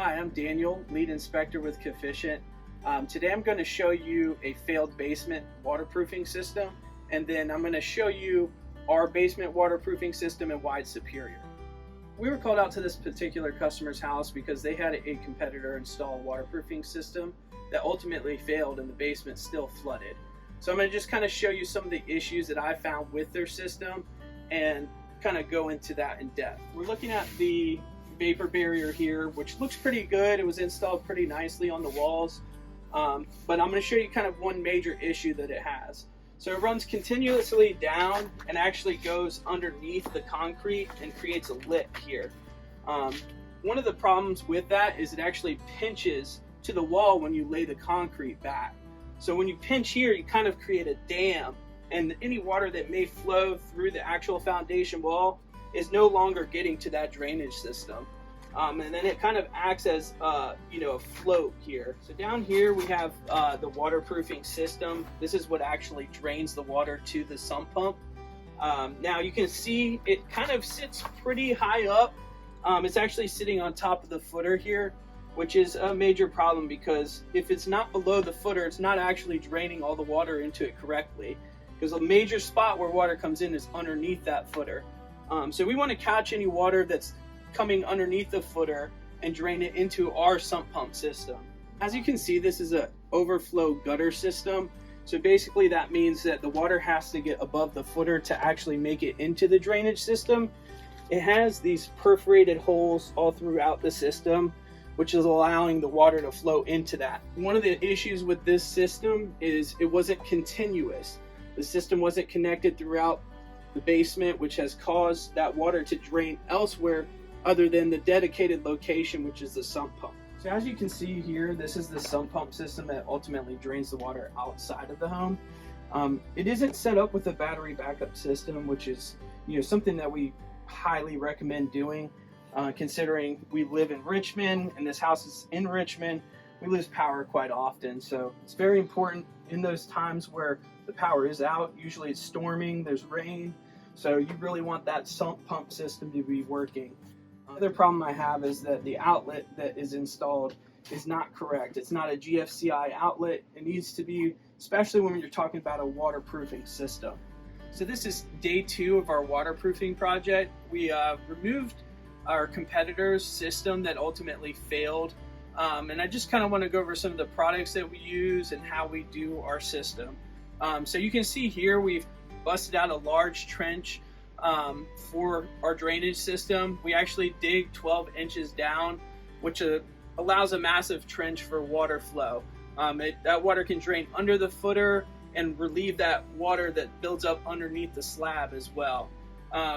Hi, I'm Daniel, lead inspector with Kefficient. Today I'm going to show you a failed basement waterproofing system, and then I'm going to show you our basement waterproofing system and why it's superior. We were called out to this particular customer's house because they had a competitor install a waterproofing system that ultimately failed and the basement still flooded. So I'm going to just kind of show you some of the issues that I found with their system and kind of go into that in depth. We're looking at the vapor barrier here, which looks pretty good. It was installed pretty nicely on the walls, but I'm going to show you kind of one major issue that it has. So it runs continuously down and actually goes underneath the concrete and creates a lip here. One of the problems with that is it actually pinches to the wall when you lay the concrete back. So when you pinch here, you kind of create a dam, and any water that may flow through the actual foundation wall is no longer getting to that drainage system. And then it kind of acts as a float here. So down here we have the waterproofing system. This is what actually drains the water to the sump pump. Now you can see it kind of sits pretty high up. It's actually sitting on top of the footer here, which is a major problem because if it's not below the footer, it's not actually draining all the water into it correctly, because a major spot where water comes in is underneath that footer. So we want to catch any water that's coming underneath the footer and drain it into our sump pump system. As you can see, this is an overflow gutter system. So basically that means that the water has to get above the footer to actually make it into the drainage system. It has these perforated holes all throughout the system, which is allowing the water to flow into that. One of the issues with this system is it wasn't continuous. The system wasn't connected throughout the basement, which has caused that water to drain elsewhere other than the dedicated location, which is the sump pump. So as you can see here, this is the sump pump system that ultimately drains the water outside of the home. It isn't set up with a battery backup system, which is something that we highly recommend doing, considering we live in Richmond and this house is in Richmond. We lose power quite often, so it's very important in those times where the power is out. Usually it's storming, there's rain, so you really want that sump pump system to be working. Another problem I have is that the outlet that is installed is not correct. It's not a GFCI outlet. It needs to be, especially when you're talking about a waterproofing system. So this is day 2 of our waterproofing project. We removed our competitor's system that ultimately failed. And I just kind of want to go over some of the products that we use and how we do our system. So you can see here we've busted out a large trench for our drainage system. We actually dig 12 inches down, which allows a massive trench for water flow. That water can drain under the footer and relieve that water that builds up underneath the slab as well.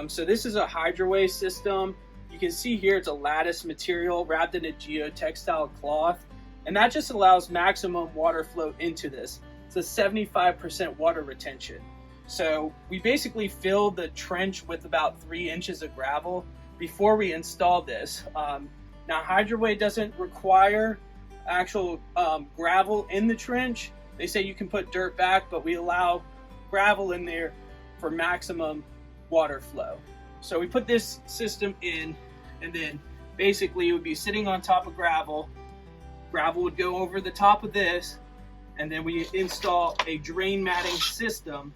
So this is a hydroway system. You can see here it's a lattice material wrapped in a geotextile cloth, and that just allows maximum water flow into this. It's a 75% water retention. So we basically filled the trench with about 3 inches of gravel before we installed this. Now hydroway doesn't require actual gravel in the trench. They say you can put dirt back, but we allow gravel in there for maximum water flow. So we put this system in, and then basically it would be sitting on top of gravel. Gravel would go over the top of this, and then we install a drain matting system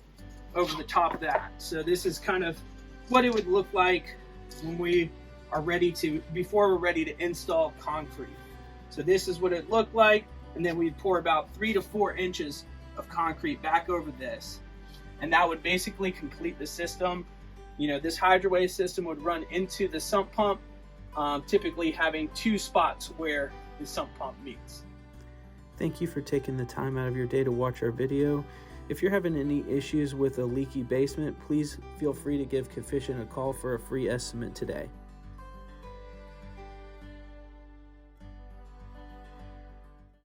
over the top of that. So this is kind of what it would look like when we are before we're ready to install concrete. So this is what it looked like, and then we'd pour about 3 to 4 inches of concrete back over this, and that would basically complete the system. This hydroway system would run into the sump pump, typically having 2 spots where the sump pump meets. Thank you for taking the time out of your day to watch our video. If you're having any issues with a leaky basement, please feel free to give Kefficient a call for a free estimate today.